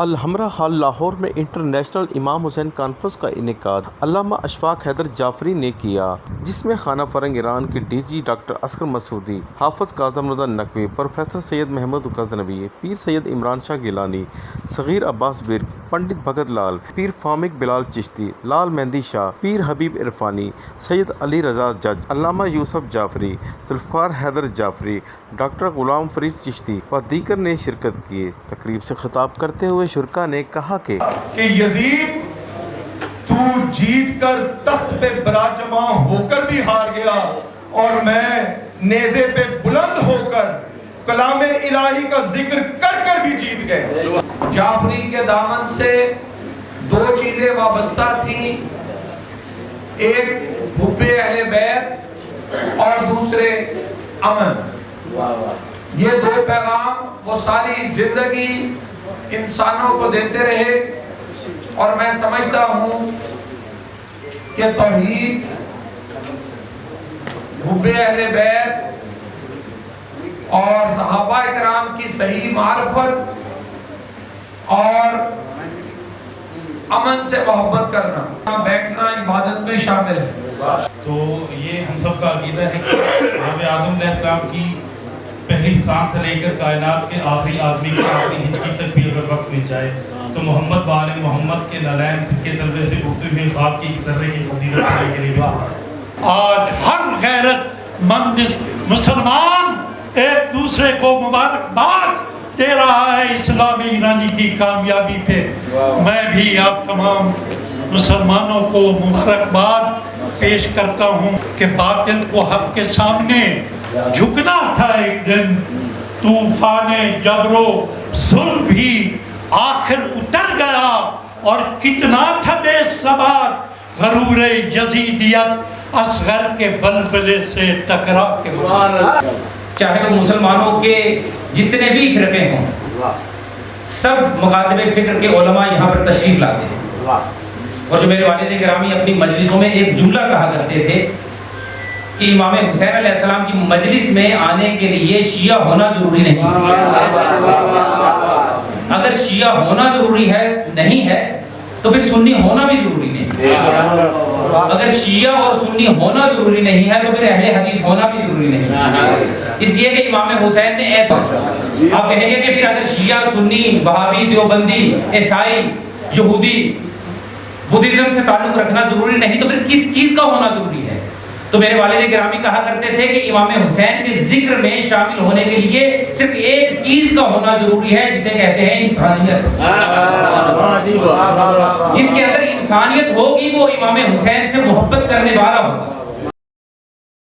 Alhamra hall Lahore میں international امام حسین conference کا انعقاد علامہ اشفاق حیدر جعفری نے کیا، جس میں خانہ فرنگ ایران کے D G doctor Asghar Masoodi, Hafiz Kazim Raza Naqvi, professor Syed Mahmood Ghaznavi, Pir Syed Imran Shah Gilani, Saghir Abbas برگ، پنڈت بھگت لال، پیر فامک بلال چشتی، لال مہندی شاہ، پیر حبیب عرفانی، سید علی رضا جج، علامہ یوسف جعفری، ذوالفقار حیدر جعفری، ڈاکٹر غلام فرید چشتی و دیگر نے شرکت کی۔ تقریب سے خطاب کرتے ہوئے شرکا نے کہا کہ یزید تو جیت کر تخت پہ براجماں ہو کر بھی ہار گیا اور میں نیزے پہ بلند ہو کر کلام الہی کا ذکر کر کر بھی جیت گئے۔ جعفری کے دامن سے دو چیزیں وابستہ تھیں، ایک حب اہل بیت اور دوسرے امن۔ یہ دو پیغام وہ ساری زندگی انسانوں کو دیتے رہے، اور میں سمجھتا ہوں کہ توحید، حب اہل بیت اور صحابہ کرام کی صحیح معرفت اور امن سے محبت کرنا، بیٹھنا عبادت میں شامل ہے۔ تو یہ ہم سب کا عقیدہ ہے کہ جناب آدم علیہ السلام کی پہلی سانس سے لے کر کائنات کے آخری آدمی کی آخری ہچکی تک بھی اگر وقت مل جائے تو محمد و آل محمد کے نالین کے طلبے سے اٹھتے ہوئے خواب کی ذرے کی فضیلت کرنے کے لیے بھی آج ہر غیرت مند مسلمان ایک دوسرے کو مبارکباد دے رہا ہے اسلامی ایرانی کی کامیابی پہ۔ میں بھی آپ تمام مسلمانوں کو مبارکباد پیش کرتا ہوں کہ باطل کو حق کے سامنے جھکنا تھا۔ ایک دن طوفان جبر و ظلم بھی آخر اتر گیا، اور کتنا تھا بے ثبات غرور یزیدیت اصغر کے بلبلے سے ٹکرا کے۔ چاہے وہ مسلمانوں کے جتنے بھی فرقے ہوں، سب مکاتب فکر کے علماء یہاں پر تشریف لاتے ہیں، اور جو میرے والد گرامی اپنی مجلسوں میں ایک جملہ کہا کرتے تھے کہ امام حسین علیہ السلام کی مجلس میں آنے کے لیے شیعہ ہونا ضروری نہیں۔ اگر شیعہ ہونا ضروری ہے نہیں ہے تو پھر سنی ہونا بھی ضروری نہیں۔ اگر شیعہ اور سنی ہونا ضروری نہیں ہے تو پھر اہل حدیث ہونا بھی ضروری نہیں، اس لیے کہ امام حسین نے ایسا۔ آپ کہیں گے کہ پھر اگر شیعہ، سنی، وہابی، دیوبندی، عیسائی، یہودی، بدھزم سے تعلق رکھنا ضروری نہیں تو پھر کس چیز کا ہونا ضروری ہے؟ تو میرے والد گرامی کہا کرتے تھے کہ امام حسین کے ذکر میں شامل ہونے کے لیے صرف ایک چیز کا ہونا ضروری ہے، جسے کہتے ہیں انسانیت۔ جس کے اندر انسانیت ہوگی وہ امام حسین سے محبت کرنے والا ہوگا۔